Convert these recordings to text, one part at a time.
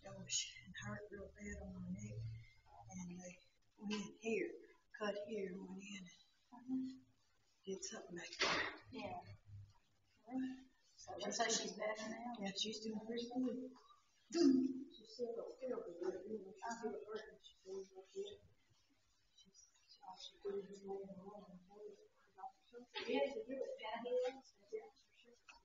and hurt real bad on my neck, and they went in here, cut here, and went in and did something back there. Yeah. So she's better now? Yeah, she's doing pretty good. She's still hurting. She's still hurting. All she doing is laying around. Yes, we do it. Can I do that? Yeah, for sure.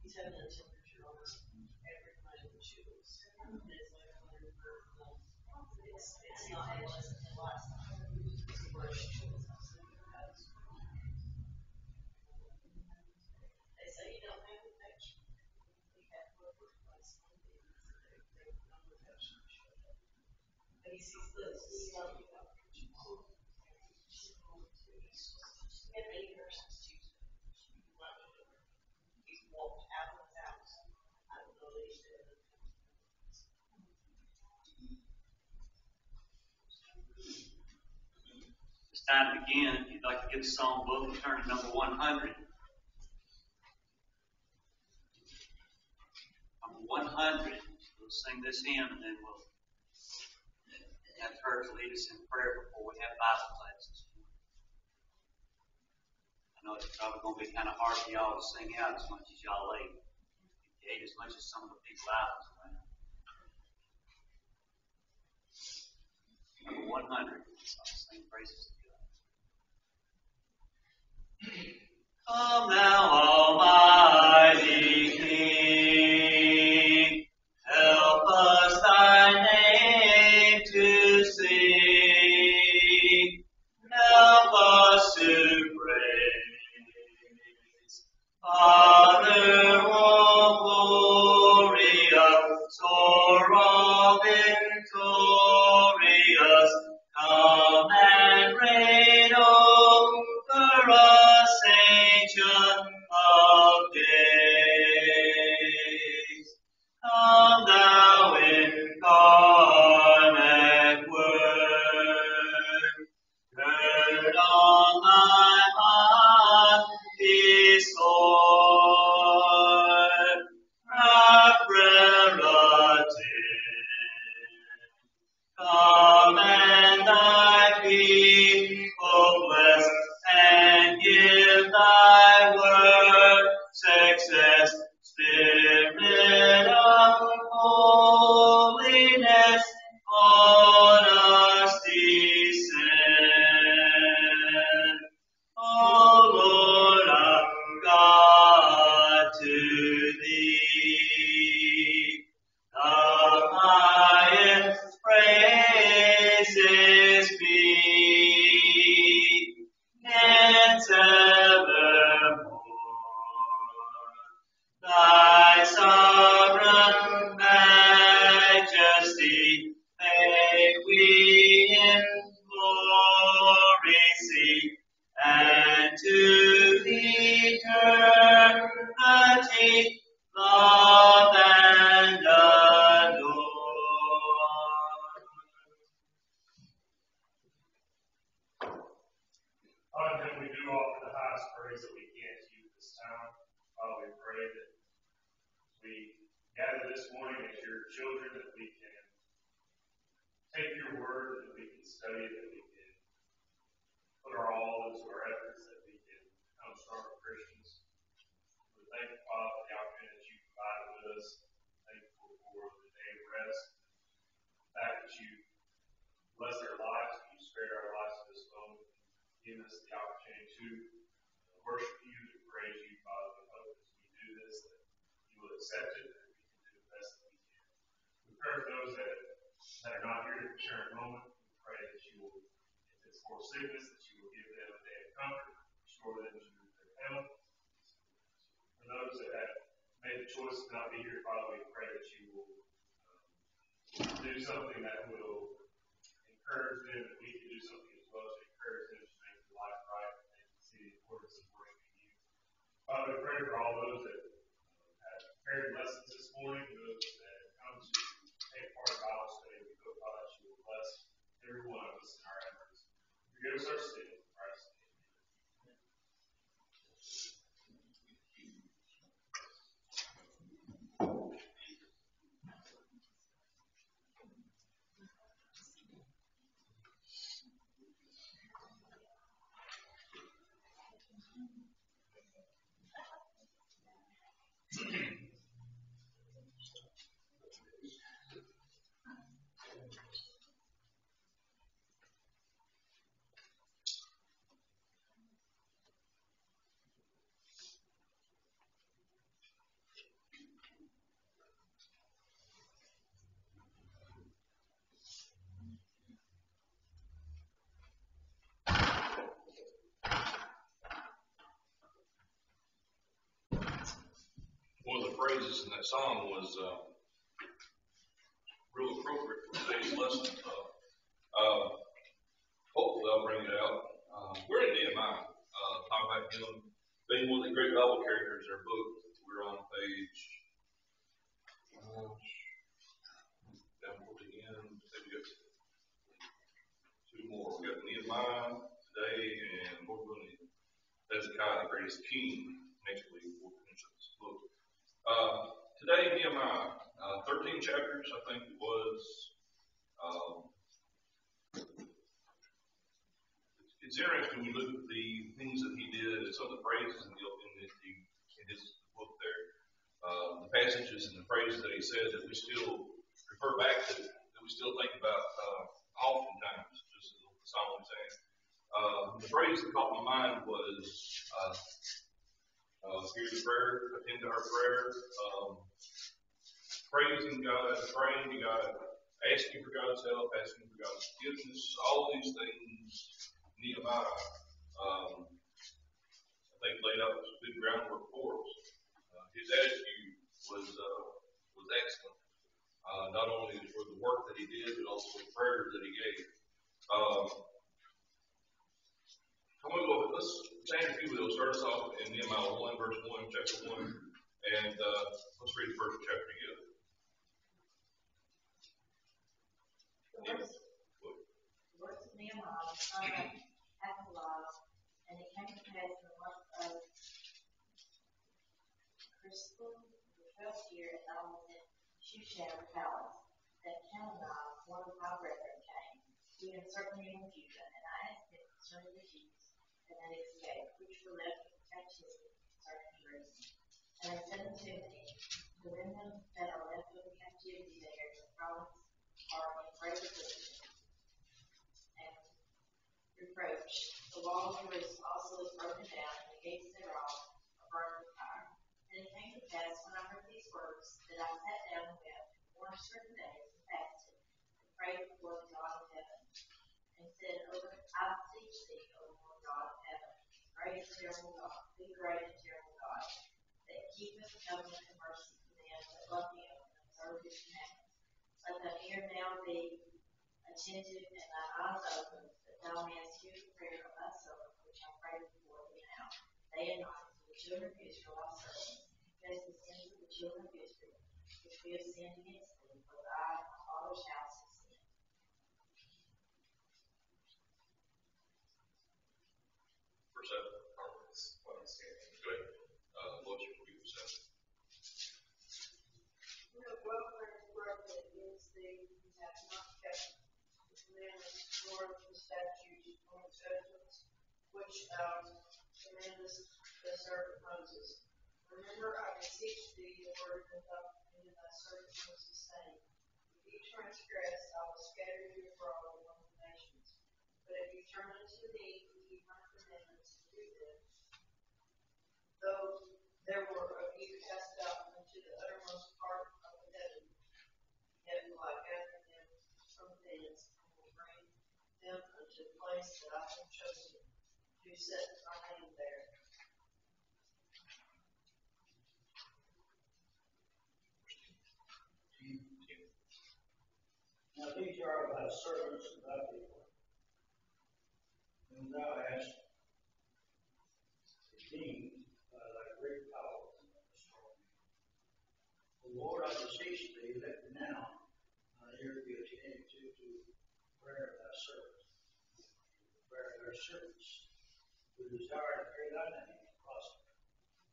He's having a temperature almost every night when she was. It's not any less than the last time. They say you don't have infection. We have whoever replaced one of these. They don't have infection. But he sees this. He's telling you about it. He had been here since Tuesday. He's walked out of the house. I don't know that he's dead. It's time to begin. If you'd like to get the song book, turn to number 100. Number 100. We'll sing this hymn and then we'll have her to lead us in prayer before we have Bible classes. I know it's probably going to be kind of hard for y'all to sing out as much as y'all ate. You ate as much as some of the people out tonight. Number 100. Sing praises to God. Come now, Almighty King, help us thy name to sing, help us to praise. Father, all glorious, o'er all victorious, come and reign over us, ancient we do offer the highest praise that we can to you this time. Father, we pray that we gather this morning as your children, that we can take your word, that we can study it, that we can put our all into our efforts, that we can become stronger Christians. We thank you, Father, for the opportunity that you provided with us. Thankful for the day of rest. The fact that you blessed our lives, that you spared our lives to this moment, giving us the opportunity to worship you, to praise you, Father. We hope as we do this that you will accept it, and we can do the best that we can. We pray for those that are not here at the current moment. We pray that you will, if it's for sickness, that you will give them a day of comfort, restore them to their health. For those that have made the choice to not be here, Father, we pray that you will do something that will encourage them, that we can do something as well to encourage them to make their life right and they can see the importance of worshiping you. Father, we pray for all those that have prepared lessons this morning, those that have come to take part in Bible study. We hope, Father, that you will bless every one of us in our efforts. Forgive us our sins, in Christ's name. One of the phrases in that song was real appropriate for today's lesson. Hopefully I'll bring it out. We're in Nehemiah, talking about him being one of the great Bible characters in our book. We're on page down toward the end. Maybe we got two more. We got Nehemiah today, and we're going to Hezekiah, the greatest king. Next week we'll finish up this book. Today, Nehemiah, 13 chapters, I think it was. It's interesting when you look at the things that he did and some of the phrases in his book there. The passages and the phrases that he said that we still refer back to, that we still think about oftentimes, just as the song was saying. The phrase that caught my mind was hear the prayer, attend to our prayer, praising God, praying to God, asking for God's help, asking for God's forgiveness, all these things. Nehemiah, I think, laid out some good groundwork for us. His attitude was excellent, not only for the work that he did, but also the prayers that he gave. Let's stand, if you will, start us off in Nehemiah 1, verse 1, chapter 1, and let's read the first chapter together. The words of Nehemiah, son of Hacaliah, and it came to pass in the month of Christmas, the 12th year, and I was in Shushan the palace, that Hananiah, one of my brethren, came, being certain men of Judah, and I asked him concerning the Jews, and that escaped, which were left in captivity concerning Jerusalem. And I said unto him, the women that are left in captivity there in the province are in great affliction and reproach. The wall of Jerusalem also is broken down, and the gates thereof are burned with fire. And it came to pass, when I heard these words, that I sat down and wept, and mourned certain days, and fasted, and prayed before the God of heaven, and said, I beseech thee, O Lord God of heaven, great and terrible God, be great and terrible God, that keepeth covenant and mercy for them that love him and observe his commandments. Let thine ear now be attentive and thine eyes open, that thou mayest hear the prayer of thy servant, which I pray before thee now, day and night, for the children of Israel, thy servants, confess the sins of the children of Israel, which we have sinned against thee, for I and my father's house have sinned. Verse 8. the statutes and the judgments which thou commandest the servant Moses. Remember, I beseech thee, the word that thou commanded thy servant Moses, saying, if ye transgress, I will scatter you abroad among the nations. But if ye turn unto me and keep my commandments and do them, though there were of you cast out unto the uttermost part of the heaven, yet will I gather them from thence, and will bring them unto the place that I have chosen to set my name there. Now these are thy servants and thy people, whom thou hast redeemed by thy great power and thy strong hand. O Lord, I beseech thee, let now thine ear be attentive to the prayer of thy servants, the prayer of thy servants, who desire to hear thy name and prosper.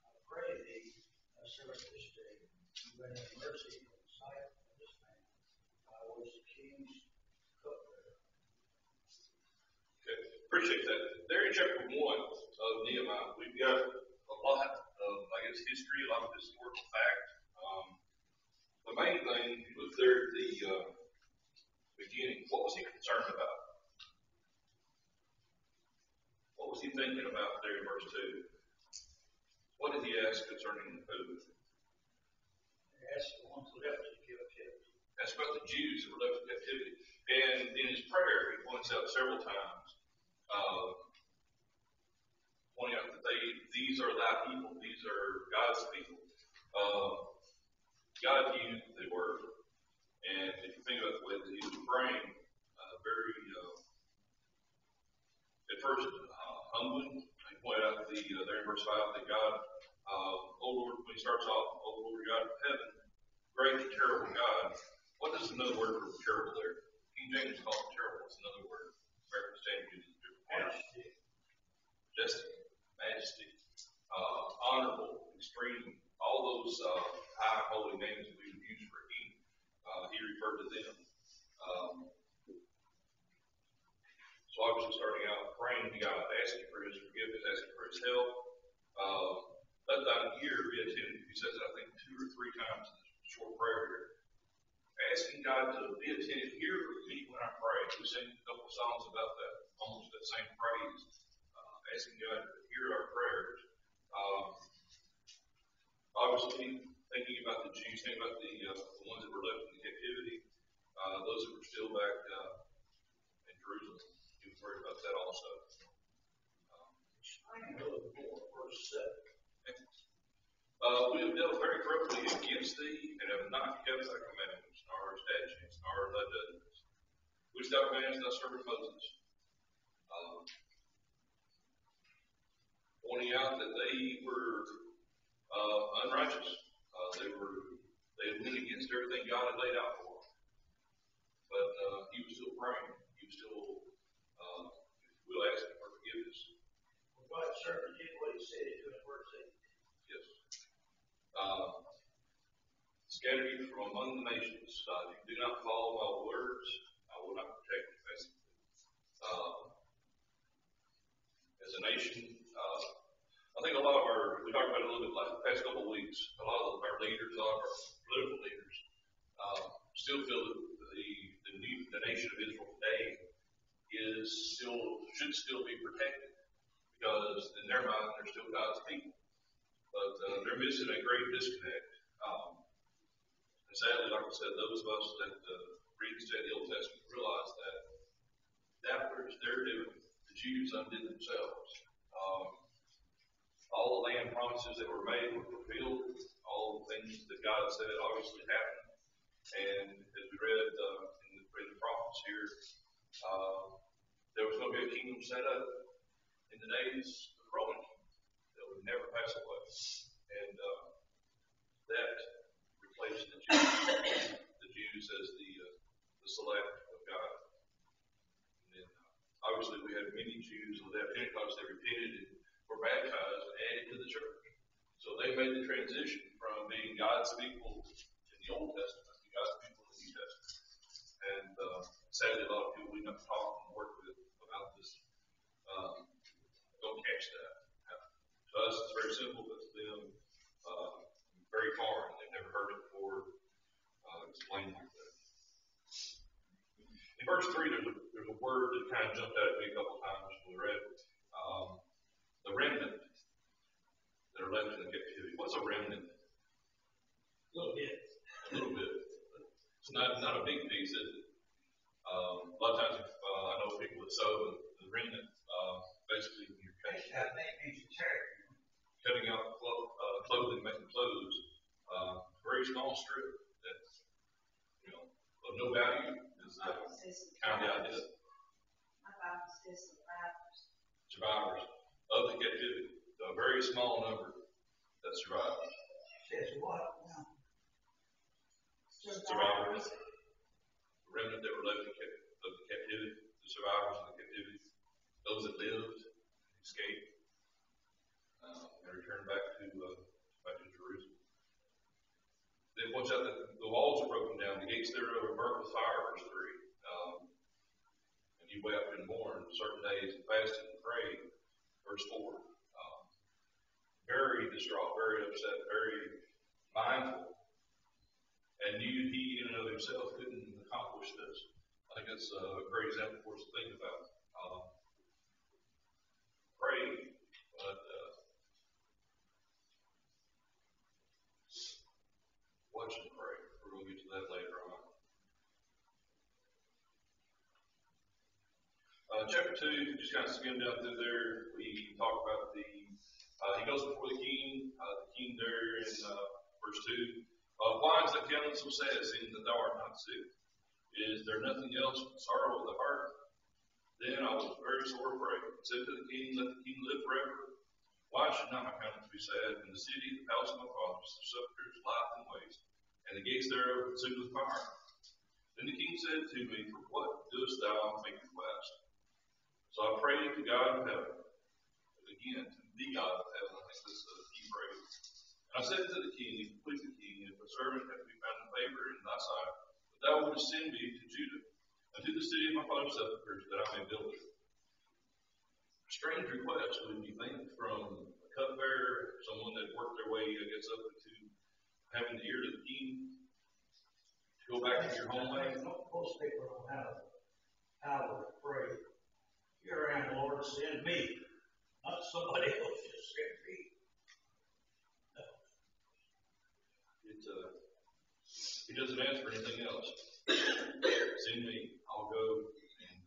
I pray thee, thy servant this day, and grant him mercy in the sight of this man. I was the king's cupbearer. Okay, appreciate that. There in chapter 1 of Nehemiah, we've got a lot of, I guess, history, a lot of historical fact. The main thing was there at the beginning. What was he concerned about? What was he thinking about there in verse 2? What did he ask concerning who? He asked the ones left in captivity. Asked about the Jews that were left in captivity. And in his prayer, he points out several times, pointing out that these are thy people, these are God's people. God knew who they were. And if you think about the way that he was praying, very, at first, humbling. He pointed out there in verse 5 that God, O Lord, when he starts off, O Lord God of heaven, great and terrible God. What is another word for terrible there? King James calls it terrible. It's another word. American Standard uses a different word. Majestic, majesty, honorable, extreme, all those high holy names that we would use for a king. He referred to them. So obviously starting out praying to God, asking for his forgiveness, asking for his help. Let thine ear be attentive. He says it, I think, 2 or 3 times in this short prayer here. Asking God to be attentive, hear me when I pray. We sing a couple of songs about that, almost that same phrase. Asking God to hear our prayers. Obviously, thinking about the Jews, thinking about the ones that were left in captivity, those that were still back in Jerusalem. He was worried about that also. Explain a little more, verse 7. We have dealt very corruptly against thee, and have not kept thy commandments, nor our statutes, nor thy judgments, which thou commandest thy servant Moses. Pointing out that they were unrighteous. They had went against everything God had laid out for them. But he was still praying. He was still asking for forgiveness. Well, God certainly did what he said he would in verse 8. Yes. Scatter you from among the nations. If you do not follow my words, I will not protect you, basically. As a nation, I think a lot of we talked about it a little bit like the past couple of weeks, a lot of our leaders, a lot of our political leaders, still feel that the nation of Israel today should still be protected, because in their mind they're still God's people. But they're missing a great disconnect. And sadly, like I said, those of us that read and study the Old Testament realize that which they're doing, the Jews undid themselves. All the land promises that were made were fulfilled. All the things that God said obviously happened. And as we read in the prophets here, there was going to be a kingdom set up in the days of the Roman kingdom that would never pass away. And that replaced the Jews as the select of God. And then obviously we had many Jews on that Pentecost that repented and were baptized and added to the church. So they made the transition from being God's people in the Old Testament to God's people in the New Testament. And sadly, a lot of people we don't talk and work with that kind of jumped out at me a couple times when we read the remnant that are left in the captivity. What's a remnant? A little bit. A little bit. It's not a big piece, is it? A lot of times, I know people that sew the remnant, basically when you're cutting out clothing, making clothes, very small strip that, of no value is kind of the idea. My Bible says survivors. Survivors of the captivity, a very small number that survived. Says what now? Survivors, the remnant that were left of the captivity, the survivors of the captivity, those that lived, escaped, and returned back to Jerusalem. It points out that the walls are broken down, the gates thereof are burnt with fire, verse 3. And he wept and mourned certain days and fasted and prayed, verse 4. Very distraught, very upset, very mindful, and knew he in and of himself couldn't accomplish this. I think that's a great example for us to think about. Pray, but watch and pray. We're going to get to that later on. Chapter 2, just kind of skim down through there. We talk about he goes before the king there in verse 2. Why is thy countenance so sad, seeing that thou art not sick? Is there nothing else but sorrow of the heart? Then I was very sore afraid, and said to the king, let the king live forever. Why should not my countenance be sad? In the city, the palace of my fathers, the sepulchres lieth in waste, and the gates thereof consumed with fire. Then the king said to me, for what doest thou make request? So I prayed to God of heaven. Again, to the God of heaven, I think this is a key phrase. And I said to the king, please the king, if a servant hath been found in favor in thy sight, that thou wouldest send me to Judah, and to the city of my father's sepulchres, that I may build it. Strange request, wouldn't you think, from a cupbearer, someone that worked their way, I guess, up to having the ear to the king, to go back to your homeland. Most people don't have how to pray. Here I am, Lord, send me. Not somebody else, just send me. No. He doesn't ask for anything else. Send me, I'll go. And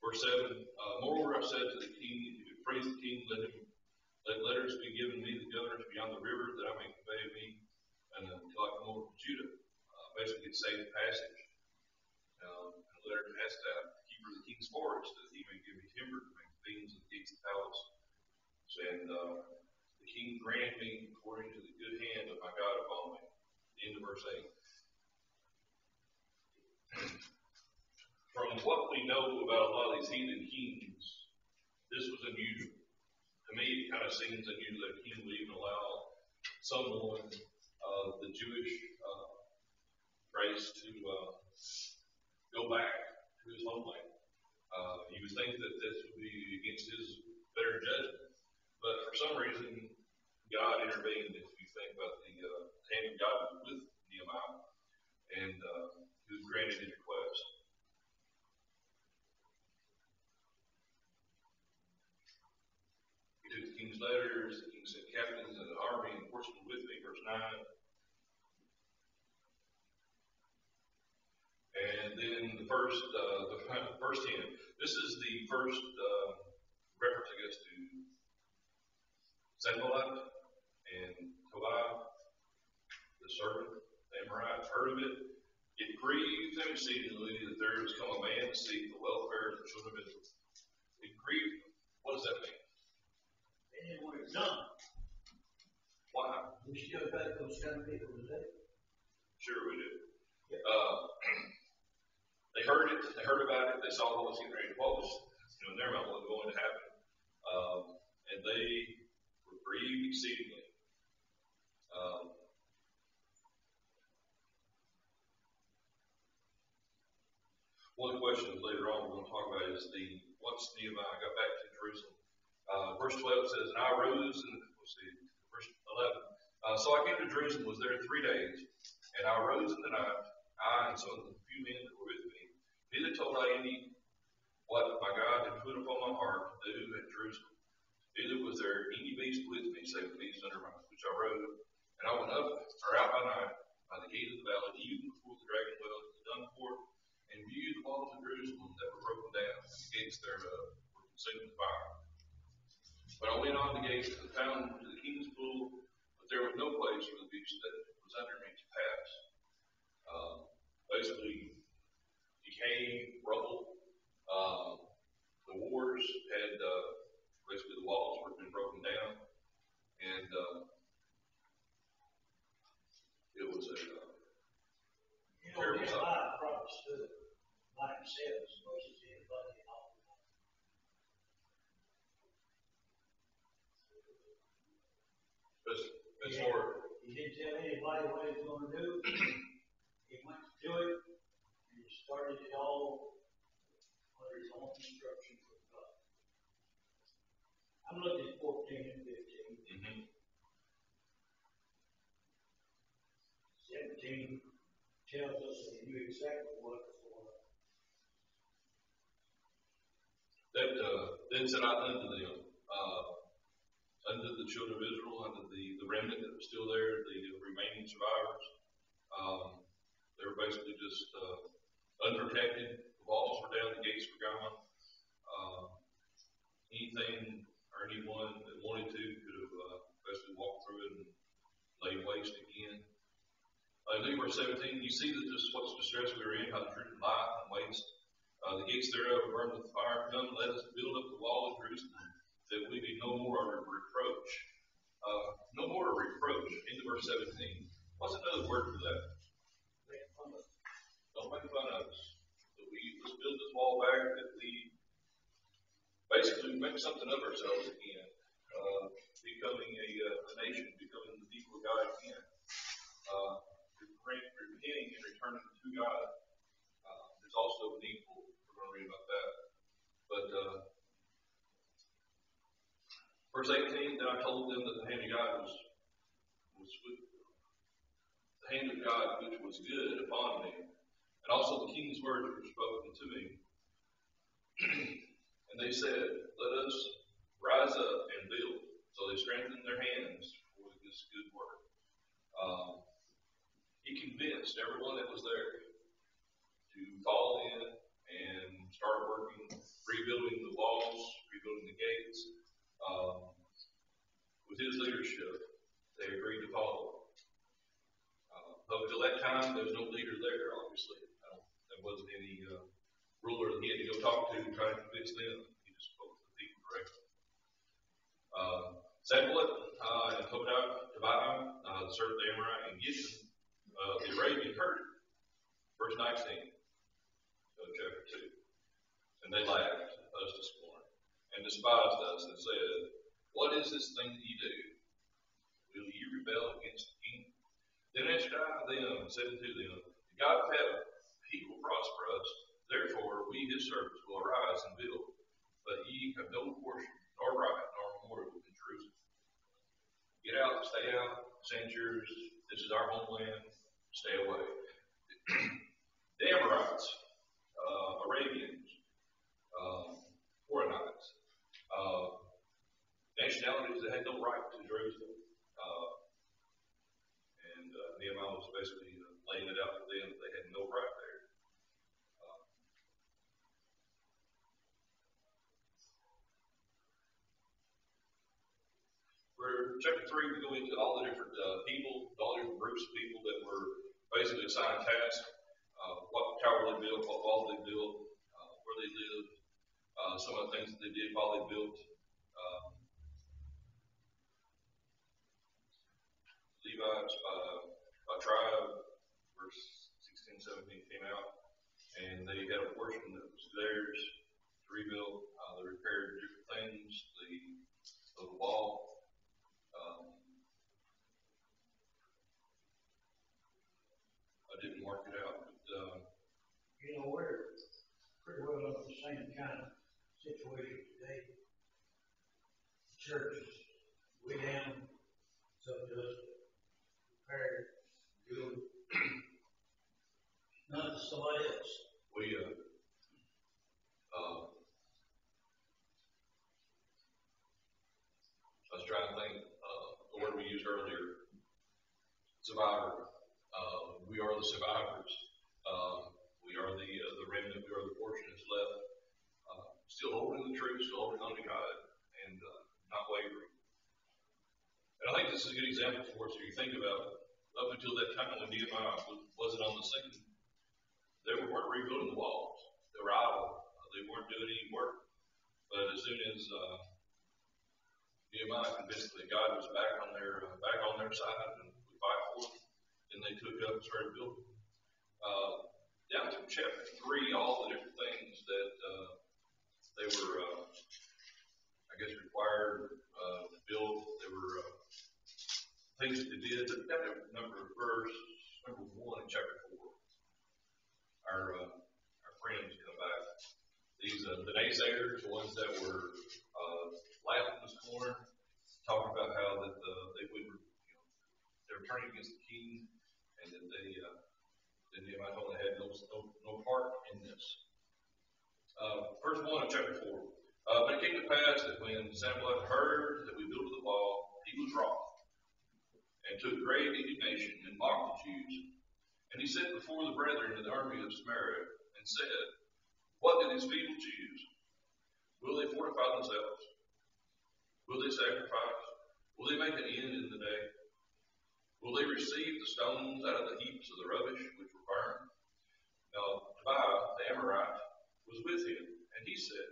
verse 7, moreover I said to the king, if you would praise the king, let letters be given me, the governors beyond the river, that I may convey me until I come over to Judah. Basically, it's safe passage. And a letter has to keeper of the king's forest, that he may give me timber to make things of the gates of the palace. And the king grant me according to the good hand of my God upon me. The end of verse 8. From what we know about a lot of these heathen kings, this was unusual. To me, it kind of seems unusual that a king would even allow someone of the Jewish race to go back to his homeland. You would think that this would be against his better judgment, but for some reason, God intervened. If you think about the hand of God was with Nehemiah, and he was granted his request. He took the king's letters. The king sent captains of the army and horsemen with me. Verse 9. And then verse 10. This is the first reference, I guess, to Sanballat and Tobiah, the servant, the Amorite, heard of it. It grieved them exceedingly that there has come a man to seek the welfare of the children of Israel. It grieved them. What does that mean? They didn't want it done. Why? We still got those kind of people today. Sure we do. They heard it. They heard about it. They saw what was getting ready to post. In their mind, what was going to happen. And they were grieved exceedingly. One of the questions later on we're going to talk about is once Nehemiah got back to Jerusalem. Verse 12 says, and I arose, and verse 11. So I came to Jerusalem, was there 3 days, and I arose in the night, I and some of the few men that were with me. Neither told I any my heart to do at Jerusalem. Neither was there any beast with me, save the beast under which I rode. And I went up, or out by night, by the gate of the valley, even before the dragon well to the dung port, and viewed the walls of Jerusalem that were broken down, and the gates thereof were consumed with fire. But I went on the gate and found to the king's pool, but there was no place for the beast that was under me to pass. Basically, decay, rubble. The wars had basically the walls were been broken down, and it was a terrible sight. Nehemiah probably stood by himself as much as anybody else. As far He didn't tell anybody what he was going to do. He went to do it, and he started it all under his own instruction from God. I'm looking at 14 and 15. 17 tells us that he knew exactly what was going on. Then said I unto them, unto the children of Israel, unto the remnant that was still there, the remaining survivors. They were basically just unprotected. The walls were down, the gates were gone. Anything or anyone that wanted to could have basically walked through it and laid waste again. Look at verse 17. You see that this is what's distress we were in, how the driven life and waste. The gates thereof are burned with fire. Come, let us build up the wall of Jerusalem, that we be no more a reproach. No more a reproach. Into verse 17. What's another word for that? Don't make fun of us. Let's build this wall back, that we basically make something of ourselves again. Becoming a nation, becoming the people of God again. Repenting and returning to God. There's also an equal. We're going to read about that. But verse 18, then I told them that the hand of God was with the hand of God which was good upon me, and also the king's words were spoken to me. And they said, let us rise up and build. So they strengthened their hands for this good work. He convinced everyone that was there to fall in and start working, rebuilding the walls, rebuilding the gates. With his leadership, they agreed to follow. Up until that time, there was no leader there, obviously. There wasn't any ruler that he had to go talk to try to convince them. He just spoke to the people directly. Sanballat and Tobiah, the servant of the Amorite, and Gideon, the Arabian, heard it. Verse 19 of chapter 2. And they laughed us to scorn, and despised us, and said, what is this thing that ye do? Will ye rebel against the king? Then answered I them, and said unto them, the God of heaven, he will prosper us. Therefore we his servants will arise and build. But ye have no portion, nor right, nor memorial in Jerusalem. Get out, stay out, send yours. This is our homeland. Stay away. The Amorites, Arabians, Horanites, nationalities that had no right to Jerusalem. And Nehemiah was basically laying it out for them that they had no right there. For chapter 3, we go into all the different people, all the different groups of people that were basically assigned tasks, what tower they built, what wall they built, where they lived, some of the things that they did while they built. Levites by tribe, verse 16, 17 came out, and they had a portion that was theirs to rebuild. They repaired different things, the wall. I didn't mark it out, but we're pretty well in the same kind of situation today. Churches, way down, so just prepared, doing none to somebody else. was trying to think, the word we used earlier, survivor. We are the survivors. We are the remnant. We are the portion that's left. Still holding the truth, still holding on to God, and not wavering. And I think this is a good example for us. If you think about up until that time when Nehemiah wasn't on the scene, they weren't rebuilding the walls. They were idle. They weren't doing any work. But as soon as Nehemiah convinced that God was back on their side and would fight for them, then they took up and started building. Down to chapter 3, all the different things that they were, required to build. There were things that they did. But down to number 1 in chapter 4, our friends come back. These the naysayers, the ones that were laughing this corner, talking about how that they were turning against the king, and that Nehemiah told they had no part in this. Verse 1 of chapter 4. But it came to pass that when Sanballat heard that we built the wall, he was wroth, and took great indignation, and mocked the Jews. And he sent before the brethren in the army of Samaria, and said, What do these feeble Jews? Will they fortify themselves? Will they sacrifice? Will they make an end in the day? Will they receive the stones out of the heaps of the rubbish which were burned? Now Tobiah the Amorite was with him, and he said,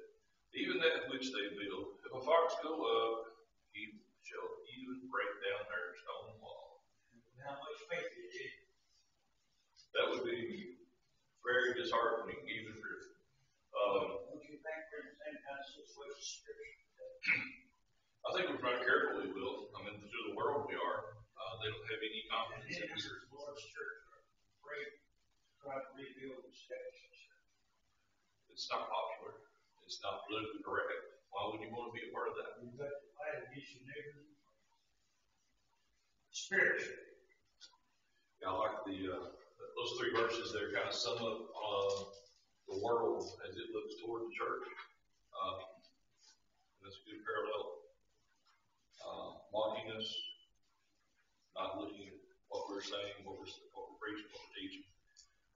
Even that which they build, if a fox go up, he shall even break down their stone wall. How much faith it is. That would be very disheartening, even for. Don't you think we're in the same kind of situation spiritually? I think we're trying to carefully, Will. I mean, through the world we are. They don't have any confidence in us. The Lord's church are afraid to try to rebuild the establishment. It's not popular. It's not politically correct. Why would you want to be a part of that? You've got to fight against your neighbors. Spiritually. Yeah, I like those 3 verses there kind of sum up the world as it looks toward the church. That's a good parallel. Mocking us, not looking at what we're saying, what we're preaching, what we're teaching.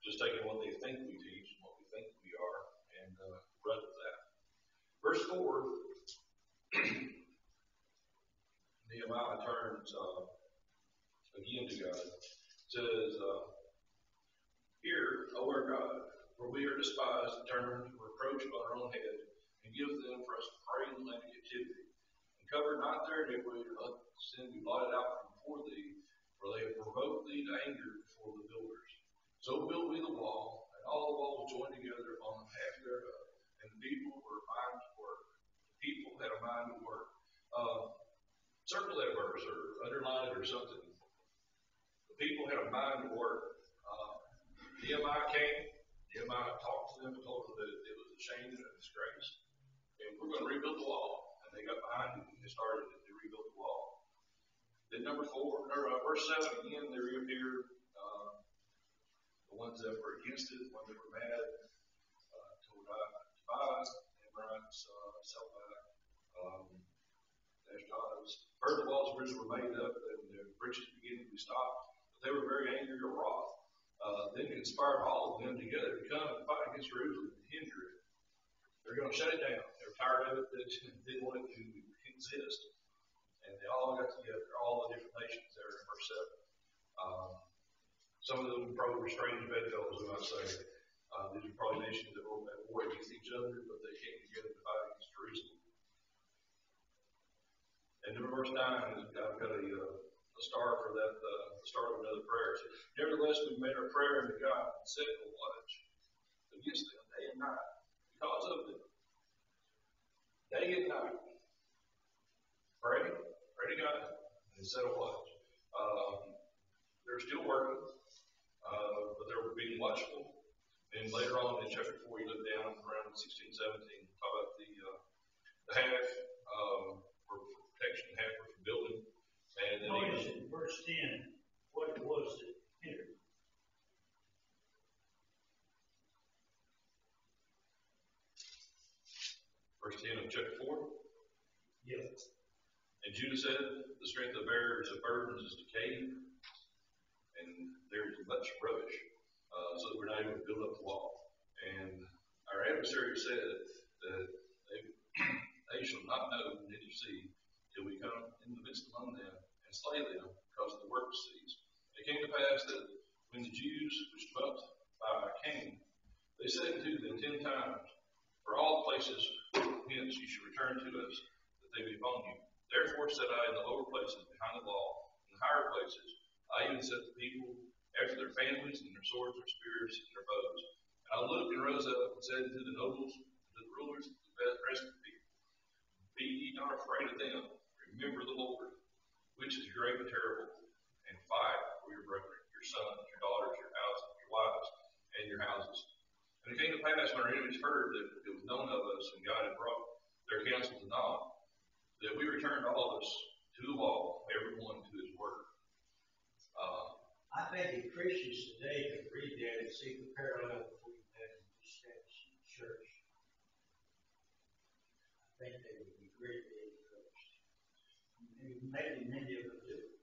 Just taking what they think we teach and what we think we are and run with that. Verse 4, Nehemiah turns again to God. It says, Hear, O our God, for we are despised and turned to reproach on our own head, and give them for us to pray in the land of captivity. And cover not their iniquity, or let sin be blotted out from before thee, for they have provoked thee to anger before the builders. So built we the wall, and all the walls joined together upon the half thereof, and the people were minded to work. The people had a mind to work. Circle that verse, or underline it, or something. The people had a mind to work. Nehemiah came. Nehemiah talked to them and told them that it was a shame and a disgrace. And we're going to rebuild the wall. And they got behind it and they started to rebuild the wall. Then verse 7 again, they reappear. The ones that were against it, the ones that were mad, Tobiah, Amorites, Sanballat, Ashdod's, heard the walls were made up and the breaches beginning to be stopped. But they were very angry or wroth. Then conspired all of them together to come and fight against Jerusalem and hinder it. They're going to shut it down. They're tired of it. They didn't want it to exist. And they all got together, all the different nations there in verse 7. Some of them probably were strange bedfellows, we might say. These are probably nations that were at war against each other, but they came together to fight against Jerusalem. And then verse 9, I've got a star for that, the start of another prayer. So, nevertheless, we made our prayer unto God and set a watch against them day and night because of them. Day and night. Pray to God, and set a watch. They're still working, but they're being watchful. And later on in chapter 4, you look down around 16, 17, talk about the half for protection, half for building. And then Notice in verse 10 what it was that hindered. Verse 10 of chapter 4. Yes. And Judah said, the strength of bearers of burdens is decayed, and there is much rubbish, so that we're not able to build up the wall. And our adversary said that they shall not know neither see till we come in the midst among them and slay them because of the work ceased. It came to pass that when the Jews which dwelt by came, they said unto them 10 times, for all the places whence ye should return to us, that they be upon you. Therefore said I in the lower places behind the wall, in the higher places, I even set the people after their families and their swords, their spears, and their bows. And I looked and rose up and said unto the nobles, and to the rulers, and to the rest of the people, be ye not afraid of them. Remember the Lord, which is great and terrible, and fight for your brethren, your sons, your daughters, your houses, your wives, and your houses. And it came to pass when our enemies heard that it was known of us, and God had brought their counsel to naught, that we returned all of us to the wall, every one to his word. I think if Christians today could read that and see the parallel between that and the steps in the church, I think they would be greatly encouraged. Maybe many of them do.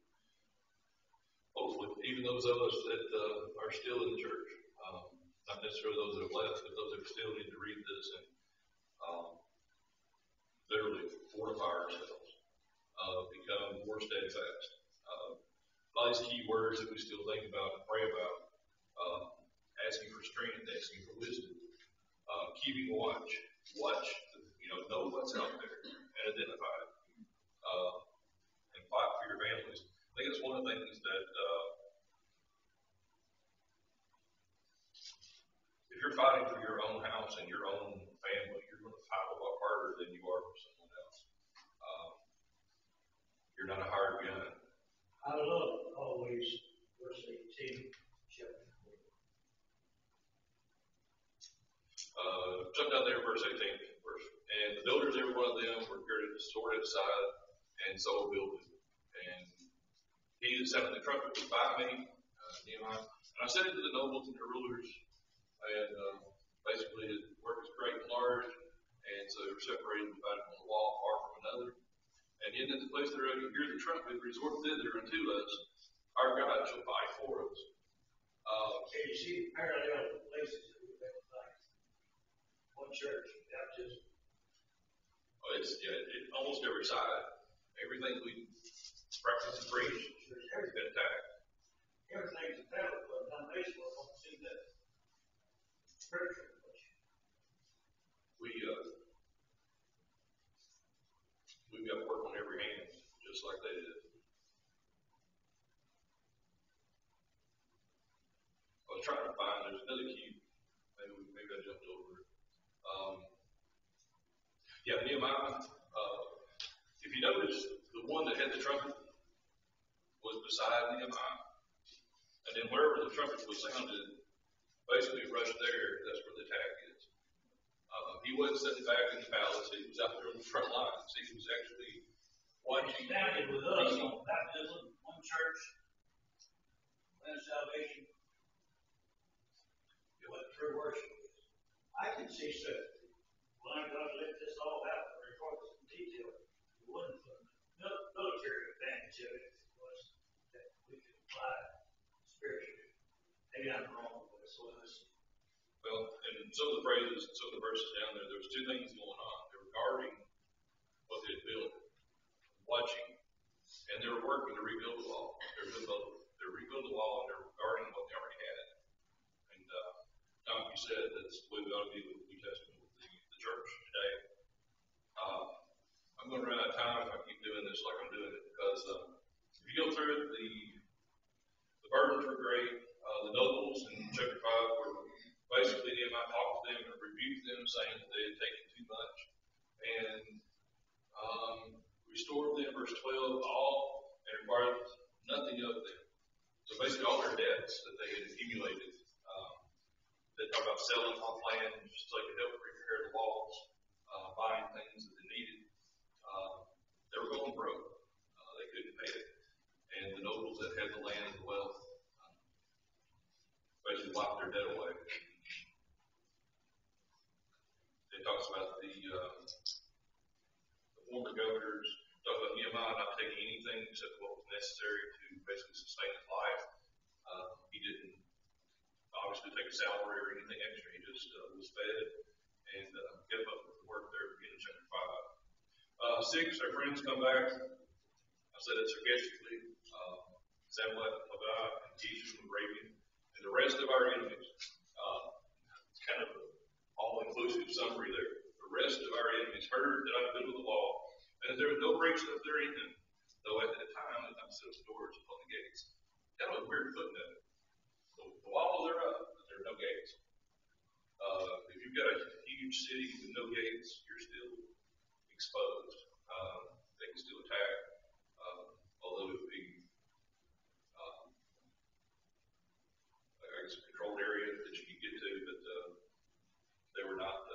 Hopefully, even those of us that are still in the church, not necessarily those that have left, but those that still need to read this and literally fortify ourselves, become more steadfast. A lot of these key words that we still think about and pray about, asking for strength, asking for wisdom, keeping watch, know what's out there and identify it, and fight for your families. I think it's one of the things that if you're fighting for your own house and your own family, you're going to fight a lot harder than you are for someone else. You're not a hired gun. I love always verse 18, chapter 4. Jump down there, verse 18. And the builders, every one of them, were girded with sword at his side, and so builded. And he that sounded the trumpet was by me, Nehemiah. And I said unto the nobles and the rulers, and basically his work is great and large, and so they were separated and divided on the wall, far from another. And in the place thereof you hear the trumpet, resort thither unto us. Our God shall fight for us. Can you see the parallel places that we've been like one church, baptism? It's almost every side. Everything we practice and preach has been attacked. Everything's a battle, but foundation will not see that. Spiritual. We've got work on every hand, just like they did. I was trying to find, there's another key. Maybe I jumped over it. Nehemiah. If you notice, the one that had the trumpet was beside Nehemiah. And then wherever the trumpet was sounded, basically rushed there, that's where the attack is. He wasn't sitting back in the palace, he was out there on the front lines. He was actually watching. Standing with us on baptism, one church, plan of salvation, what true worship is. I can see stuff. Well, I'm going to let this all out and report this in detail. It wasn't for the military advantage of it, it was that we could apply spiritually. Maybe I'm wrong, but it's what I see. Well, and some of the phrases, some of the verses down there, there was two things going on. They were guarding what they had built, watching, and they were working to rebuild the wall. They were rebuilding the wall, and they were guarding what they already had. And Tom, you said that's the way we ought to be with the New Testament, with the church today. I'm going to run out of time if I keep doing this like I'm doing it, because if you go through it, the burdens were great. The nobles in chapter 5 were basically Nehemiah talked to them and rebuked them, saying that they had taken too much, and restored them, verse 12, all and required nothing of them. So basically, all their debts that they had accumulated. They talk about selling off land just so they could help repair the walls, buying things that they needed. They were going broke. They couldn't pay it. And the nobles that had the land and the wealth basically wiped their debt away. It talks about the former governors, talks about Nehemiah Nehemiah not taking anything except what was necessary to basically sustain his life. He didn't obviously take a salary or anything extra. He just was fed and kept up with the work there in chapter 5. 6, our friends come back. I said it sarcastically. Samlet, Tobiah, and Geshem, Arabian, and the rest of our enemies. It's kind of an all-inclusive summary there. The rest of our enemies heard that I had been with the law, and that there was no breach of therein, though at that time the time set doors upon the gates. Kind of a weird footnote. The walls are up, but there are no gates. If you've got a huge city with no gates, you're still exposed. They can still attack, although it would be a controlled area that you could get to, but they were not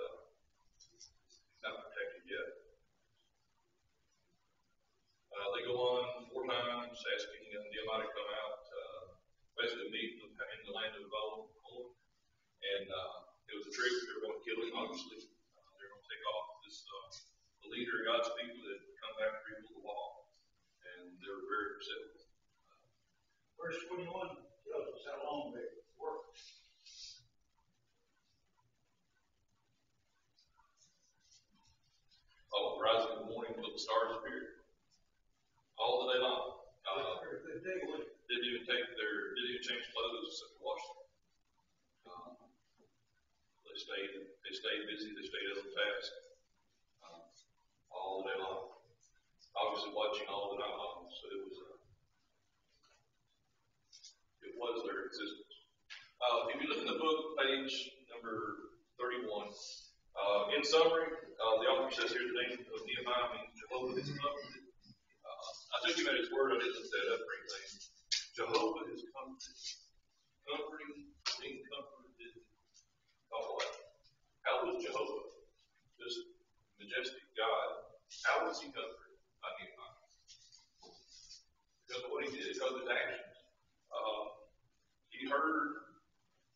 protected yet. They go on 4 times asking Nehemiah to come out, basically meet in the land of Bold. And it was a trick. They were going to kill him, obviously. They were going to take off this the leader of God's people that had come back to rebuild the wall. And they were very upset with it. Verse 21 tells us how long they worked. Rising in the morning until the stars appeared. All the day long. Didn't even change clothes except to wash them. They stayed busy, they stayed on task. All the day long. Obviously watching all the night long, so it was their existence. If you look in the book, page number 31, in summary, the author says here the name of Nehemiah means Jehovah is comforted. I took him at his word. I didn't look that up or anything. Jehovah is comforted. Comforting, being comforted. Oh, what? How was Jehovah, this majestic God, how was he comforted by Nehemiah? Because of what he did, because of his actions. He heard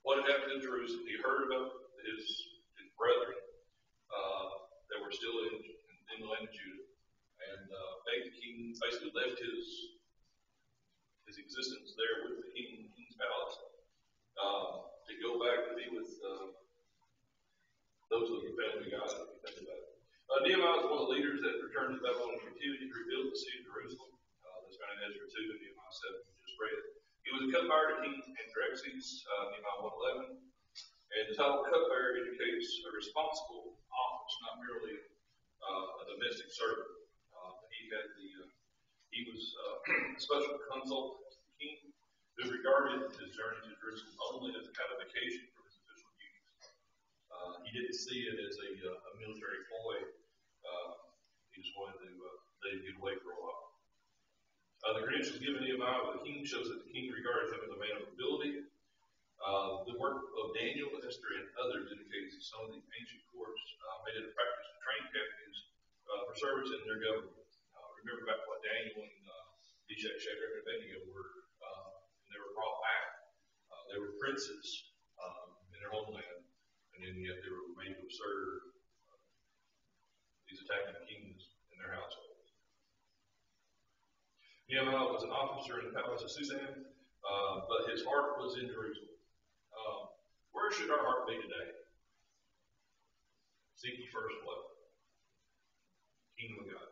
what had happened in Jerusalem. He heard about his brethren that were still in the land of Judah. And begged the king, basically left his existence there with the king's palace to go back to be with those of the family of God, if you think about it. Nehemiah was one of the leaders that returned to Babylonian captivity to rebuild the city of Jerusalem. That's found in Ezra 2 and Nehemiah 7, we just read it. He was a cupbearer to King Xerxes, Nehemiah 1:11. And the title cupbearer indicates a responsible office, not merely a domestic servant. He was a special consul to the king who regarded his journey to Jerusalem only as a kind of vacation from his official duties. He didn't see it as a military ploy. He just wanted to let him get away for a while. The credentials given Nehemiah by the king shows that the king regarded him as a man of ability. The work of Daniel, Esther, and others indicates that some of the ancient courts made it a practice to train captives for service in their government. Remember back what Daniel and Meshach, Shadrach, and Abednego were, and they were brought back. They were princes in their homeland, and then yet they were made to serve these attacking kings in their households. Nehemiah was an officer in the palace of Susan, but his heart was in Jerusalem. Where should our heart be today? Seek ye first what? Kingdom of God.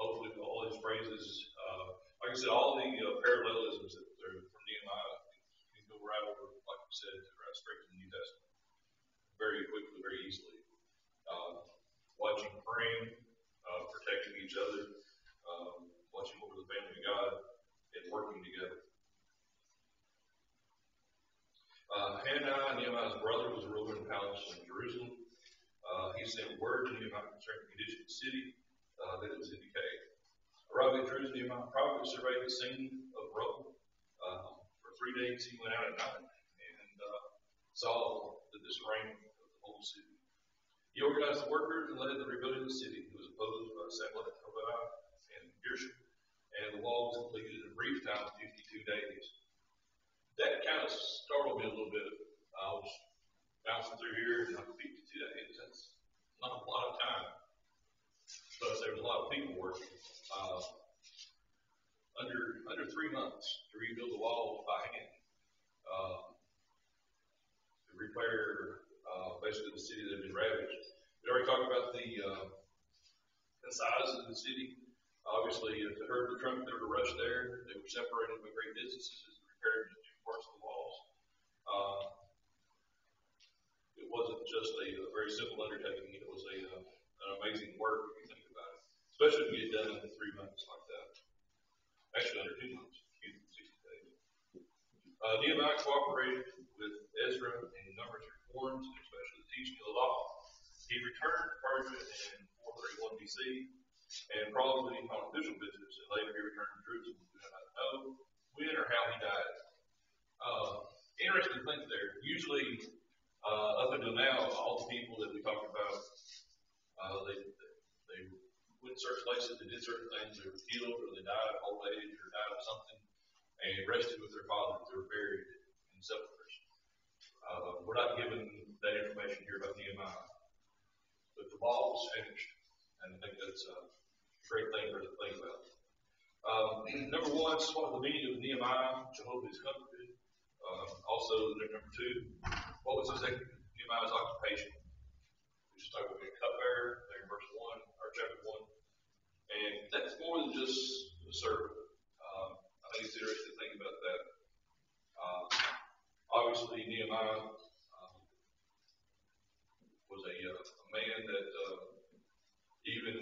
Hopefully, with all his phrases, like I said, all the parallelisms that are from Nehemiah, you can go right over, like you said, right straight to the New Testament, very quickly, very easily. Watching, praying, protecting each other, watching over the family of God, and working together. Hananiah, Nehemiah's brother, was a ruler in the palace in Jerusalem. He sent word to Nehemiah concerning the condition of the city, that it was in decay. Arriving at Jerusalem, Nehemiah privately surveyed the scene of rubble. For 3 days he went out at night and saw the disarrangement of the whole city. He organized the workers and led the rebuilding of the city. He was opposed by Samlet, Tobiah, and Geshem, and the wall was completed in a brief time of 52 days. That kind of startled me a little bit. I was bouncing through here and 52 days. That's not a lot of time. Plus, there was a lot of people working. uh, under 3 months to rebuild the wall by hand, to repair basically the city that had been ravaged. We already talked about the size of the city. Obviously, if they heard the trumpet, they were to rush there. They were separated by great distances and repaired just 2 parts of the walls. It wasn't just a very simple undertaking. It was an amazing work if you think about it, especially to get done in 3 months like that. Actually, under 2 months, 60 days. Nehemiah cooperated with Ezra in numerous reforms, especially the teaching of the law. He returned to Persia in 431 BC, and probably on official business, and later he returned to Jerusalem. We do not know when or how he died. Interesting thing there. Usually, up until now, all the people that we talked about, they went certain places, they did certain things, they were killed, or they died of old age, or died of something, and rested with their fathers. They were buried in sepulchres. We're not given that information here about Nehemiah, but the wall was finished, and I think that's a great thing for us to think about. Number one, what was the meaning of Nehemiah? Jehovah is comforted. Also, number 2, what was Nehemiah's occupation? We just talked about being cupbearer there in verse 1, or chapter 1. And that's more than just a servant. I think it's interesting to think about that. Obviously, Nehemiah was a man that, even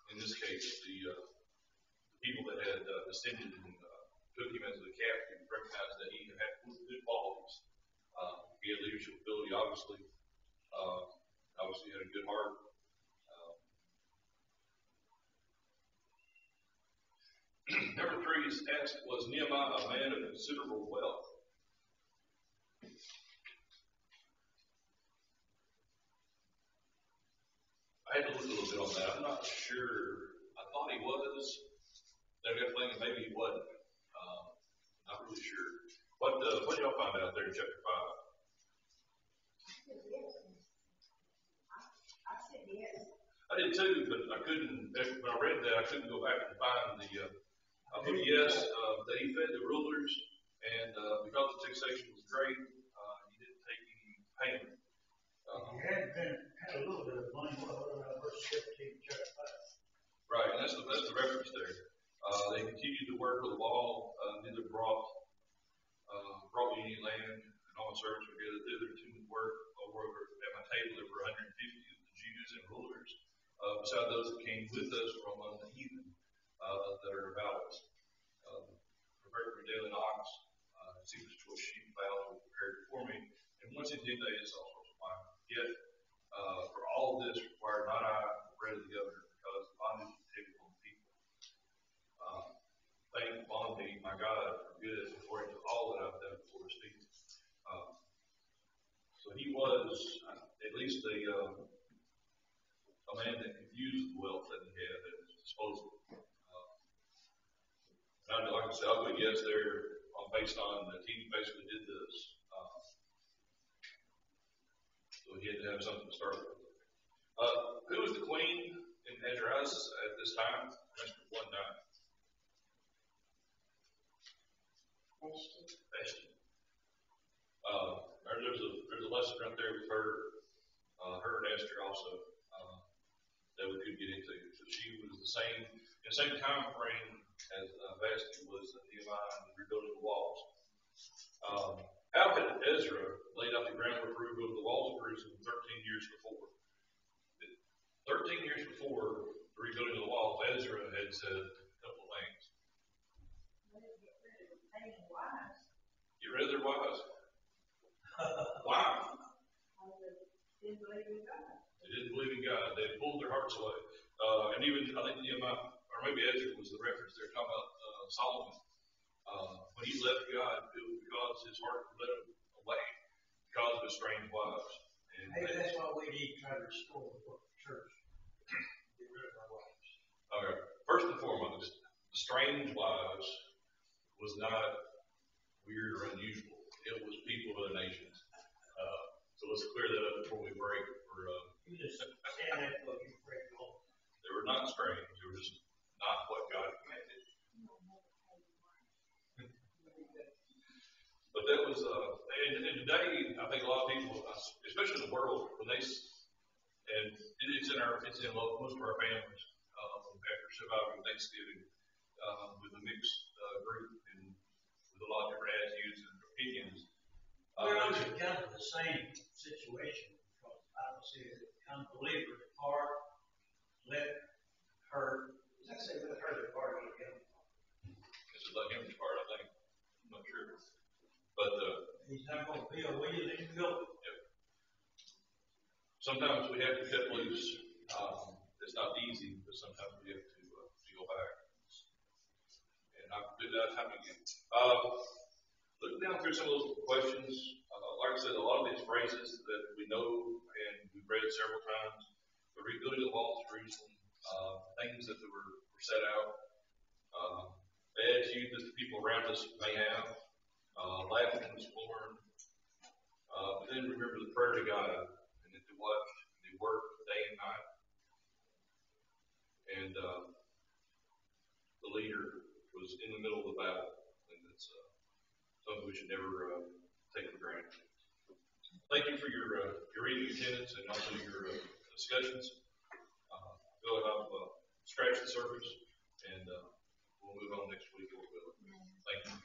in this case, the people that had descended and took him as a captive recognized that he had good qualities. He had leadership ability, obviously. Obviously, he had a good heart. Number 3 is asked, was Nehemiah a man of considerable wealth? I had to look a little bit on that. I'm not sure. I thought he was. Then I got thinking maybe he wasn't. Not really sure. What did y'all find out there in chapter 5? I said yes. I did too, but I couldn't. When I read that, I couldn't go back and find the. I put yes that he fed the rulers, and because the taxation was great, he didn't take any payment. He had a little bit of money. Verse 15, chapter 5. Right, and that's the reference there. They continued to work with the wall. Neither brought me any land, and all the servants were gathered thither to work. Over at my table there were 150 of the Jews and rulers, beside those that came with us from among the heathen that are about us. Prepared for daily ox, seekers choice sheep, fowls were prepared before me, and once in 10 days all sorts of wine. Yet, for all this required not I the bread of the governor, because the bondage was heavy on the people. Thank me, my God, for good, according to all that I've done before his feet. So he was at least a man that could use the wealth that he had at his disposal. Like I said, I'll put yes there based on that he basically did this. So he had to have something to start with. Who was the queen in Edras at this time? That's 1-9. Vashti. There's a lesson right there with her and Esther also that we could get into. So she was in the same time frame as Vashti was Nehemiah and rebuilding the walls. How had Ezra laid out the groundwork for rebuilding the walls of Jerusalem 13 years before? 13 years before the rebuilding of the walls, Ezra had said a couple of things. Get rid of their wives. Why? They didn't believe in God. They didn't believe in God. They pulled their hearts away. And even, I think Nehemiah, or maybe Ezra was the reference there, talking about Solomon. When he left God, it was because his heart led him away because of his strange wives. And Maybe that's why we need to try to restore the church. Get rid of our wives. Okay. First and foremost, the strange wives was not weird or unusual. It was people of other nations. So let's clear that up before we break. You just stand there and you break the whole. They were not strange. They were just not what God today, I think a lot of people, especially in the world, when and it's in most of our families, after surviving Thanksgiving, with a mixed group and with a lot of different attitudes and opinions. Well, it's kind of the same situation, because the Bible says, "Come believers depart, let her," does that say let her depart with him? It's let him depart, I think. I'm not sure. But he's not going to be a way you let him go. Yep. Sometimes we have to cut loose. It's not easy, but sometimes we have to go back. And I've been that time again. Looking down through some of those questions, like I said, a lot of these phrases that we know and we've read several times, the rebuilding of the walls of Jerusalem, things that were set out, the attitude that the people around us may have, laughing in the scorn, but then remember the prayer to God, and that they watched, they worked day and night, and the leader was in the middle of the battle, and that's something we should never take for granted. Thank you for your reading attendance and also your discussions. I feel like I've scratched the surface, and we'll move on next week. Thank you.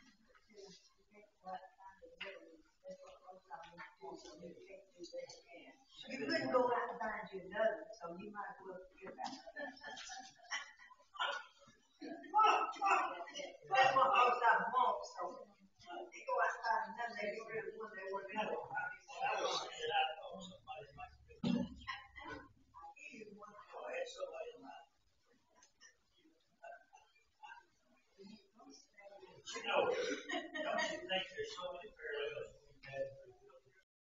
You couldn't go out and find you another, so you might as well forget about it. That's what most of them want, so they go out and find another, they get rid of one they were going to. You know, don't you think there's so many